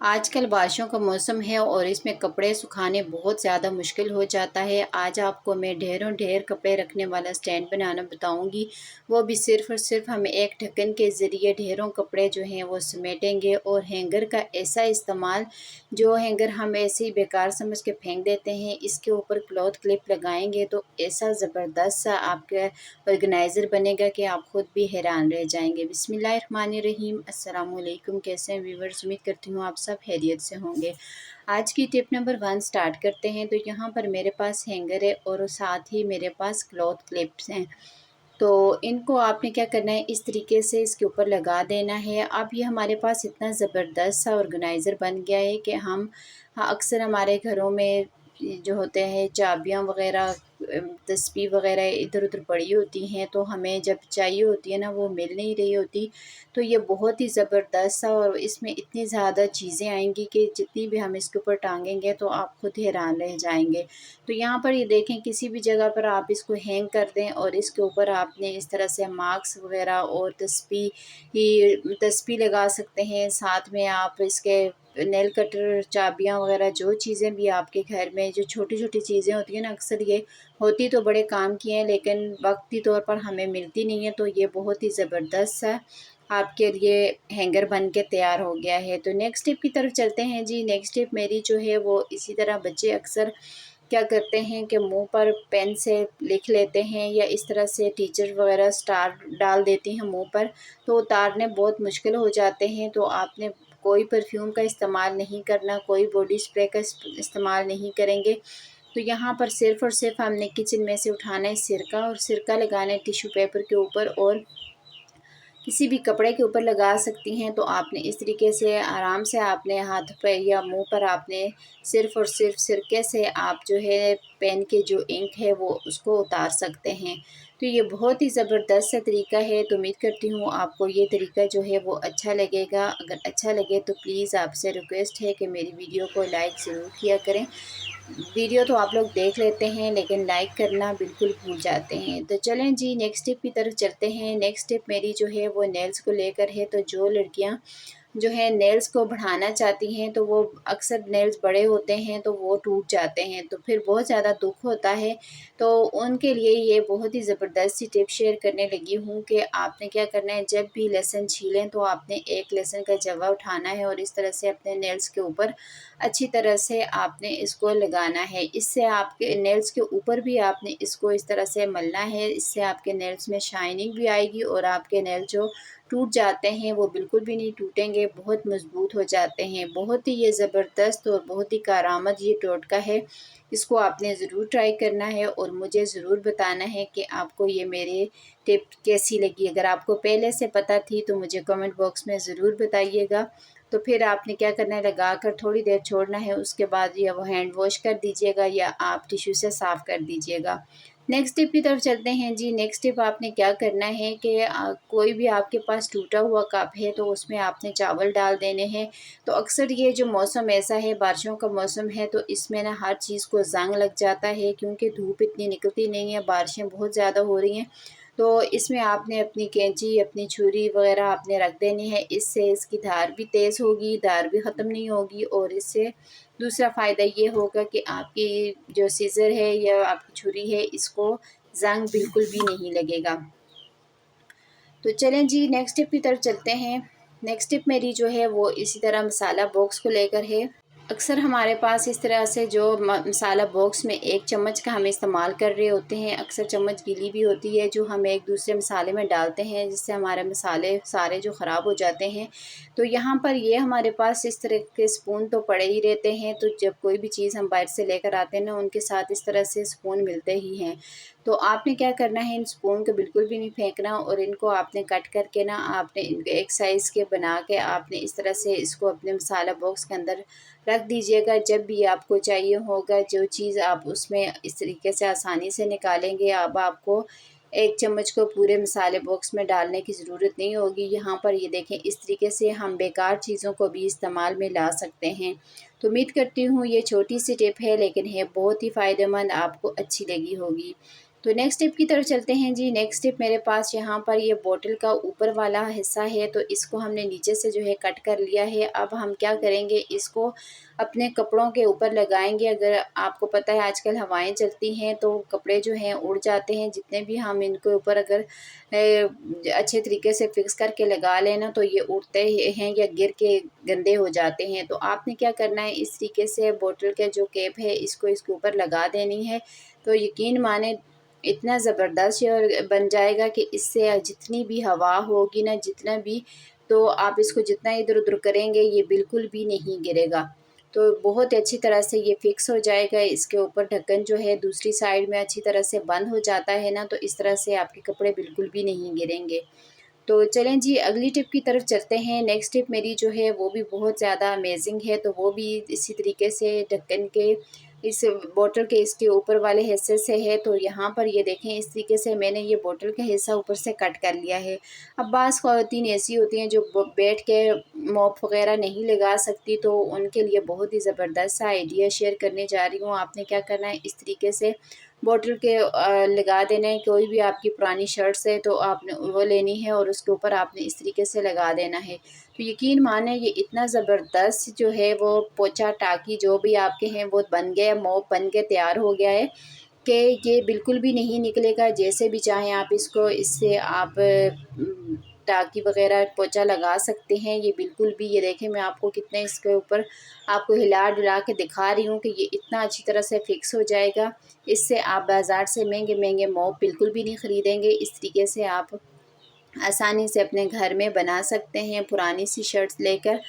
आजकल बारिशों का मौसम है और इसमें कपड़े सुखाने बहुत ज़्यादा मुश्किल हो जाता है। आज आपको मैं ढेरों ढेर कपड़े रखने वाला स्टैंड बनाना बताऊंगी। वो भी सिर्फ़ और सिर्फ हम एक ढक्कन के ज़रिए ढेरों कपड़े जो हैं वो समेटेंगे। और हैंगर का ऐसा इस्तेमाल, जो हैंगर हम ऐसे ही बेकार समझ के फेंक देते हैं, इसके ऊपर क्लॉथ क्लिप लगाएंगे तो ऐसा ज़बरदस्त सा आपका ऑर्गेनाइज़र बनेगा कि आप खुद भी हैरान रह जाएंगे। बिस्मिल्लाहिर्रहमानिर्रहीम। अस्सलाम वालेकुम। कैसे हैं व्यूअर्स? उम्मीद करती हूँ आप सब खैरियत से होंगे। आज की टिप नंबर 1 स्टार्ट करते हैं। तो यहाँ पर मेरे पास हैंगर है और साथ ही मेरे पास क्लॉथ क्लिप्स हैं। तो इनको आपने क्या करना है, इस तरीके से इसके ऊपर लगा देना है। अब ये हमारे पास इतना ज़बरदस्त सा ऑर्गेनाइज़र बन गया है कि हम, हाँ, अक्सर हमारे घरों में जो होते हैं चाबियाँ वग़ैरह, तस्बीह वग़ैरह इधर उधर पड़ी होती हैं, तो हमें जब चाहिए होती है ना, वो मिल नहीं रही होती। तो ये बहुत ही ज़बरदस्त सा, और इसमें इतनी ज़्यादा चीज़ें आएंगी कि जितनी भी हम इसके ऊपर टांगेंगे तो आप खुद हैरान रह जाएंगे। तो यहाँ पर ये देखें, किसी भी जगह पर आप इसको हैंग कर दें और इसके ऊपर आपने इस तरह से मार्क्स वग़ैरह और तस्बीह लगा सकते हैं। साथ में आप इसके नेल कटर, चाबियाँ वग़ैरह, जो चीज़ें भी आपके घर में जो छोटी-छोटी चीज़ें होती हैं ना, अक्सर ये होती तो बड़े काम की हैं लेकिन वक़्ती तौर पर हमें मिलती नहीं है। तो ये बहुत ही ज़बरदस्त सा आपके लिए हैंगर बन के तैयार हो गया है। तो नेक्स्ट टिप की तरफ चलते हैं जी। नेक्स्ट टिप मेरी जो है वो इसी तरह, बच्चे अक्सर क्या करते हैं कि मुंह पर पेन से लिख लेते हैं, या इस तरह से टीचर वगैरह स्टार डाल देती हैं मुंह पर, तो उतारने बहुत मुश्किल हो जाते हैं। तो आपने कोई परफ्यूम का इस्तेमाल नहीं करना, कोई बॉडी स्प्रे का इस्तेमाल नहीं करेंगे। तो यहाँ पर सिर्फ़ और सिर्फ हमने किचन में से उठाना है सिरका, और सिरका लगाना है टिश्यू पेपर के ऊपर, और किसी भी कपड़े के ऊपर लगा सकती हैं। तो आपने इस तरीके से आराम से आपने हाथ पे या मुंह पर आपने सिर्फ़ और सिर्फ सिरके से आप जो है पेन के जो इंक है वो उसको उतार सकते हैं। तो ये बहुत ही ज़बरदस्त सा तरीका है। तो उम्मीद करती हूँ आपको ये तरीका जो है वो अच्छा लगेगा। अगर अच्छा लगे तो प्लीज़ आपसे रिक्वेस्ट है कि मेरी वीडियो को लाइक ज़रूर किया करें। वीडियो तो आप लोग देख लेते हैं लेकिन लाइक करना बिल्कुल भूल जाते हैं। तो चलें जी, नेक्स्ट टिप की तरफ चलते हैं। नेक्स्ट टिप मेरी जो है वो नेल्स को लेकर है। तो जो लड़कियां जो है नेल्स को बढ़ाना चाहती हैं, तो वो अक्सर नेल्स बड़े होते हैं तो वो टूट जाते हैं, तो फिर बहुत ज़्यादा दुख होता है। तो उनके लिए ये बहुत ही ज़बरदस्त सी टिप शेयर करने लगी हूँ कि आपने क्या करना है, जब भी लहसुन छीलें तो आपने एक लहसुन का जवा उठाना है और इस तरह से अपने नेल्स के ऊपर अच्छी तरह से आपने इसको लगाना है। इससे आपके नेल्स के ऊपर भी आपने इसको इस तरह से मलना है। इससे आपके नेल्स में शाइनिंग भी आएगी और आपके नेल जो टूट जाते हैं वो बिल्कुल भी नहीं टूटेंगे, बहुत मज़बूत हो जाते हैं। बहुत ही ये ज़बरदस्त और बहुत ही कारआमद ये टोटका है। इसको आपने ज़रूर ट्राई करना है और मुझे ज़रूर बताना है कि आपको ये मेरे टिप कैसी लगी। अगर आपको पहले से पता थी तो मुझे कमेंट बॉक्स में ज़रूर बताइएगा। तो फिर आपने क्या करना है, लगाकर थोड़ी देर छोड़ना है, उसके बाद या वो हैंड वॉश कर दीजिएगा या आप टिश्यू से साफ़ कर दीजिएगा। नेक्स्ट टिप की तरफ चलते हैं जी। नेक्स्ट टिप आपने क्या करना है कि कोई भी आपके पास टूटा हुआ कप है तो उसमें आपने चावल डाल देने हैं। तो अक्सर ये जो मौसम ऐसा है, बारिशों का मौसम है, तो इसमें ना हर चीज़ को ज़ंग लग जाता है क्योंकि धूप इतनी निकलती नहीं है, बारिशें बहुत ज़्यादा हो रही हैं। तो इसमें आपने अपनी कैंची, अपनी छुरी वगैरह आपने रख देनी है। इससे इसकी धार भी तेज़ होगी, धार भी ख़त्म नहीं होगी, और इससे दूसरा फ़ायदा ये होगा कि आपकी जो सीज़र है या आपकी छुरी है, इसको ज़ंग बिल्कुल भी नहीं लगेगा। तो चलें जी, नेक्स्ट टिप की तरफ चलते हैं। नेक्स्ट टिप मेरी जो है वो इसी तरह मसाला बॉक्स को लेकर है। अक्सर हमारे पास इस तरह से जो मसाला बॉक्स में 1 चम्मच का हम इस्तेमाल कर रहे होते हैं, अक्सर चम्मच गीली भी होती है जो हम एक दूसरे मसाले में डालते हैं, जिससे हमारे मसाले सारे जो ख़राब हो जाते हैं। तो यहाँ पर ये हमारे पास इस तरह के स्पून तो पड़े ही रहते हैं, तो जब कोई भी चीज़ हम बाहर से लेकर आते हैं ना, उनके साथ इस तरह से स्पून मिलते ही हैं। तो आपने क्या करना है, इन स्पून को बिल्कुल भी नहीं फेंकना, और इनको आपने कट करके ना आपने इनके एक साइज़ के बना के आपने इस तरह से इसको अपने मसाला बॉक्स के अंदर रख दीजिएगा। जब भी आपको चाहिए होगा जो चीज़, आप उसमें इस तरीके से आसानी से निकालेंगे। अब आपको 1 चम्मच को पूरे मसाले बॉक्स में डालने की ज़रूरत नहीं होगी। यहाँ पर ये देखें, इस तरीके से हम बेकार चीज़ों को भी इस्तेमाल में ला सकते हैं। तो उम्मीद करती हूँ ये छोटी सी टिप है लेकिन है बहुत ही फ़ायदेमंद, आपको अच्छी लगी होगी। तो नेक्स्ट टिप की तरफ चलते हैं जी। नेक्स्ट टिप मेरे पास यहाँ पर ये बोतल का ऊपर वाला हिस्सा है, तो इसको हमने नीचे से जो है कट कर लिया है। अब हम क्या करेंगे, इसको अपने कपड़ों के ऊपर लगाएंगे। अगर आपको पता है आजकल हवाएं चलती हैं तो कपड़े जो हैं उड़ जाते हैं। जितने भी हम इनके ऊपर अगर अच्छे तरीके से फिक्स करके लगा लेना तो ये उड़ते हैं या गिर के गंदे हो जाते हैं। तो आपने क्या करना है, इस तरीके से बोतल के जो कैप है इसको इसके ऊपर लगा देनी है। तो यकीन माने इतना ज़बरदस्त और बन जाएगा कि इससे जितनी भी हवा होगी ना, जितना भी, तो आप इसको जितना इधर उधर करेंगे ये बिल्कुल भी नहीं गिरेगा। तो बहुत अच्छी तरह से ये फिक्स हो जाएगा। इसके ऊपर ढक्कन जो है दूसरी साइड में अच्छी तरह से बंद हो जाता है ना, तो इस तरह से आपके कपड़े बिल्कुल भी नहीं गिरेंगे। तो चलें जी अगली टिप की तरफ चलते हैं। नेक्स्ट टिप मेरी जो है वो भी बहुत ज़्यादा अमेजिंग है। तो वो भी इसी तरीके से ढक्कन के इस बोतल के इसके ऊपर वाले हिस्से से है। तो यहाँ पर ये देखें, इस तरीके से मैंने ये बोतल का हिस्सा ऊपर से कट कर लिया है। अब बाज़ ख़वातीन ऐसी होती हैं जो बैठ के मॉप वगैरह नहीं लगा सकती, तो उनके लिए बहुत ही ज़बरदस्त सा आइडिया शेयर करने जा रही हूँ। आपने क्या करना है, इस तरीके से बॉटल के लगा देना है। कोई भी आपकी पुरानी शर्ट्स है तो आपने वो लेनी है और उसके ऊपर आपने इस तरीके से लगा देना है। तो यकीन माने ये इतना ज़बरदस्त जो है वो पोंछा टाकी जो भी आपके हैं वो बन गया, मॉप बन के तैयार हो गया है कि ये बिल्कुल भी नहीं निकलेगा। जैसे भी चाहें आप इसको, इससे आप टाँकी वग़ैरह पोंछा लगा सकते हैं। ये बिल्कुल भी, ये देखें मैं आपको कितने इसके ऊपर आपको हिला-डुला के दिखा रही हूँ कि ये इतना अच्छी तरह से फ़िक्स हो जाएगा। इससे आप बाज़ार से महंगे-महंगे मॉप बिल्कुल भी नहीं ख़रीदेंगे। इस तरीके से आप आसानी से अपने घर में बना सकते हैं पुरानी सी शर्ट्स लेकर।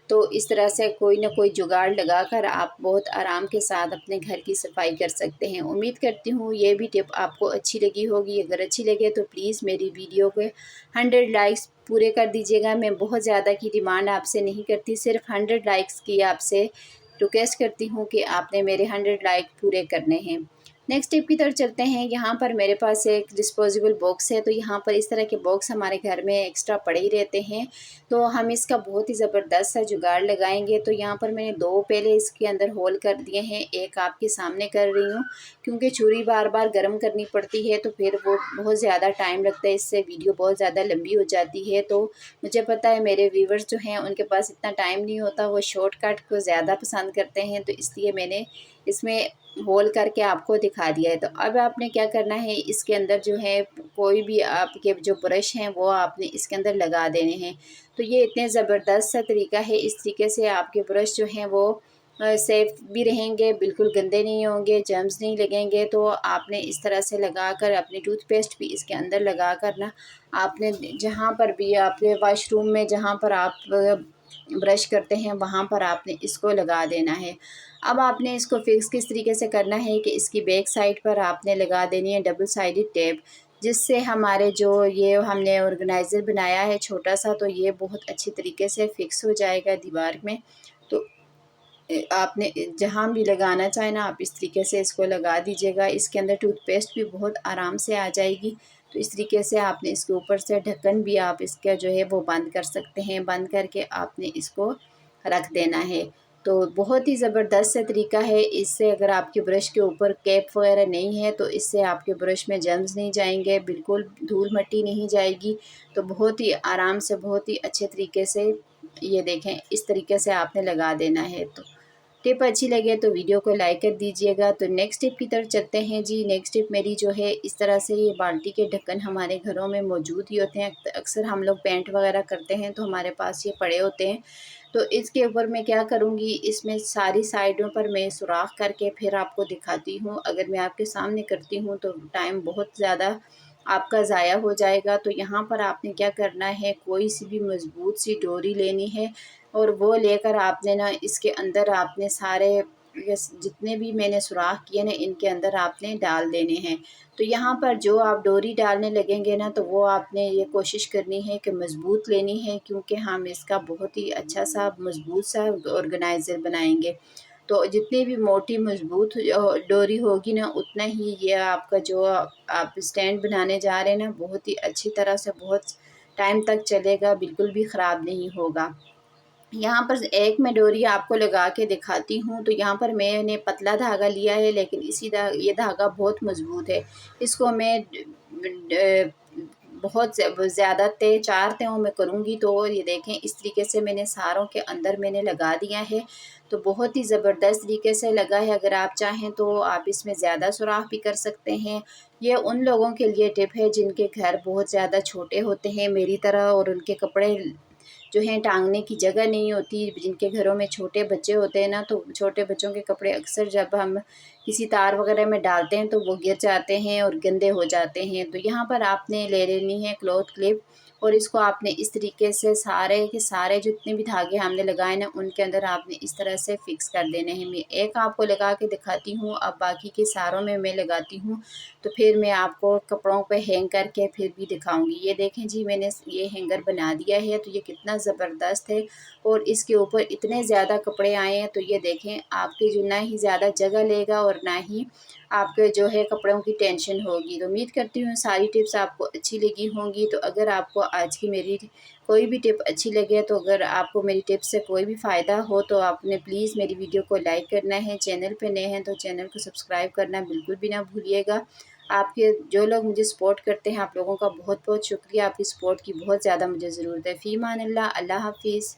तो इस तरह से कोई ना कोई जुगाड़ लगाकर आप बहुत आराम के साथ अपने घर की सफाई कर सकते हैं। उम्मीद करती हूँ ये भी टिप आपको अच्छी लगी होगी। अगर अच्छी लगे तो प्लीज़ मेरी वीडियो के 100 लाइक्स पूरे कर दीजिएगा। मैं बहुत ज़्यादा की डिमांड आपसे नहीं करती, सिर्फ 100 लाइक्स की आपसे रिक्वेस्ट करती हूँ कि आपने मेरे 100 लाइक पूरे करने हैं। नेक्स्ट टिप की तरफ चलते हैं। यहाँ पर मेरे पास एक डिस्पोजेबल बॉक्स है। तो यहाँ पर इस तरह के बॉक्स हमारे घर में एक्स्ट्रा पड़े ही रहते हैं। तो हम इसका बहुत ही ज़बरदस्त सा जुगाड़ लगाएंगे। तो यहाँ पर मैंने 2 पहले इसके अंदर होल कर दिए हैं, एक आपके सामने कर रही हूँ क्योंकि छुरी बार बार गर्म करनी पड़ती है तो फिर वो बहुत ज़्यादा टाइम लगता है, इससे वीडियो बहुत ज़्यादा लंबी हो जाती है। तो मुझे पता है मेरे व्यूवर्स जो हैं उनके पास इतना टाइम नहीं होता, वो शॉर्टकट को ज़्यादा पसंद करते हैं, तो इसलिए मैंने इसमें होल करके आपको दिखा दिया है। तो अब आपने क्या करना है, इसके अंदर जो है कोई भी आपके जो ब्रश हैं वो आपने इसके अंदर लगा देने हैं। तो ये इतने ज़बरदस्त सा तरीका है। इस तरीके से आपके ब्रश जो हैं वो सेफ़ भी रहेंगे, बिल्कुल गंदे नहीं होंगे, जर्म्स नहीं लगेंगे। तो आपने इस तरह से लगाकर अपनी टूथपेस्ट भी इसके अंदर लगाकर ना, आपने जहाँ पर भी आपके वॉशरूम में जहाँ पर आप ब्रश करते हैं वहाँ पर आपने इसको लगा देना है। अब आपने इसको फिक्स किस तरीके से करना है कि इसकी बैक साइड पर आपने लगा देनी है डबल साइडेड टेप, जिससे हमारे जो ये हमने ऑर्गेनाइज़र बनाया है छोटा सा, तो ये बहुत अच्छी तरीके से फिक्स हो जाएगा दीवार में। तो आपने जहाँ भी लगाना चाहे ना, आप इस तरीके से इसको लगा दीजिएगा। इसके अंदर टूथपेस्ट भी बहुत आराम से आ जाएगी। तो इस तरीके से आपने इसके ऊपर से ढक्कन भी आप इसका जो है वो बंद कर सकते हैं। बंद करके आपने इसको रख देना है। तो बहुत ही ज़बरदस्त सा तरीका है। इससे अगर आपके ब्रश के ऊपर कैप वगैरह नहीं है तो इससे आपके ब्रश में जर्म्स नहीं जाएंगे, बिल्कुल धूल मिट्टी नहीं जाएगी। तो बहुत ही आराम से, बहुत ही अच्छे तरीके से ये देखें, इस तरीके से आपने लगा देना है। तो टिप अच्छी लगे तो वीडियो को लाइक कर दीजिएगा। तो नेक्स्ट टिप की तरफ चलते हैं जी। नेक्स्ट टिप मेरी जो है, इस तरह से ये बाल्टी के ढक्कन हमारे घरों में मौजूद ही होते हैं। अक्सर हम लोग पेंट वगैरह करते हैं तो हमारे पास ये पड़े होते हैं। तो इसके ऊपर मैं क्या करूँगी, इसमें सारी साइडों पर मैं सुराख करके फिर आपको दिखाती हूँ। अगर मैं आपके सामने करती हूँ तो टाइम बहुत ज़्यादा आपका ज़ाया हो जाएगा। तो यहाँ पर आपने क्या करना है, कोई सी भी मज़बूत सी डोरी लेनी है और वो लेकर आपने ना इसके अंदर आपने सारे जितने भी मैंने सुराख किए ना इनके अंदर आपने डाल देने हैं। तो यहाँ पर जो आप डोरी डालने लगेंगे ना, तो वो आपने ये कोशिश करनी है कि मज़बूत लेनी है, क्योंकि हम इसका बहुत ही अच्छा सा मज़बूत सा ऑर्गेनाइज़र बनाएंगे। तो जितनी भी मोटी मज़बूत डोरी होगी ना, उतना ही ये आपका जो आप स्टैंड बनाने जा रहे हैं ना, बहुत ही अच्छी तरह से बहुत टाइम तक चलेगा, बिल्कुल भी ख़राब नहीं होगा। यहाँ पर एक मैं डोरी आपको लगा के दिखाती हूँ। तो यहाँ पर मैंने पतला धागा लिया है, लेकिन ये धागा बहुत मज़बूत है। इसको मैं बहुत ज़्यादा 4 तहों में करूँगी। तो ये देखें, इस तरीके से मैंने सारों के अंदर मैंने लगा दिया है। तो बहुत ही ज़बरदस्त तरीके से लगा है। अगर आप चाहें तो आप इसमें ज़्यादा सुराख भी कर सकते हैं। ये उन लोगों के लिए टिप है जिनके घर बहुत ज़्यादा छोटे होते हैं मेरी तरह, और उनके कपड़े जो हैं टांगने की जगह नहीं होती। जिनके घरों में छोटे बच्चे होते हैं ना, तो छोटे बच्चों के कपड़े अक्सर जब हम किसी तार वगैरह में डालते हैं तो वो गिर जाते हैं और गंदे हो जाते हैं। तो यहाँ पर आपने ले लेनी है क्लॉथ क्लिप, और इसको आपने इस तरीके से सारे के सारे जितने भी धागे हमने लगाए ना, उनके अंदर आपने इस तरह से फिक्स कर देने हैं। मैं एक आपको लगा के दिखाती हूँ, अब बाकी के सारों में मैं लगाती हूँ। तो फिर मैं आपको कपड़ों पे हैंग करके फिर भी दिखाऊंगी। ये देखें जी, मैंने ये हैंगर बना दिया है। तो ये कितना ज़बरदस्त है, और इसके ऊपर इतने ज़्यादा कपड़े आए हैं। तो ये देखें, आपकी जो ना ही ज़्यादा जगह लेगा और ना ही आपके जो है कपड़ों की टेंशन होगी। तो उम्मीद करती हूँ सारी टिप्स आपको अच्छी लगी होंगी। तो अगर आपको आज की मेरी कोई भी टिप अच्छी लगे, तो अगर आपको मेरी टिप से कोई भी फ़ायदा हो, तो आपने प्लीज़ मेरी वीडियो को लाइक करना है। चैनल पे नए हैं तो चैनल को सब्सक्राइब करना बिल्कुल भी ना भूलिएगा। आपके जो लोग मुझे सपोर्ट करते हैं, आप लोगों का बहुत बहुत शुक्रिया। आपकी सपोर्ट की बहुत ज़्यादा मुझे ज़रूरत है। फ़ी अमान अल्लाह, अल्लाह हाफ़िज़।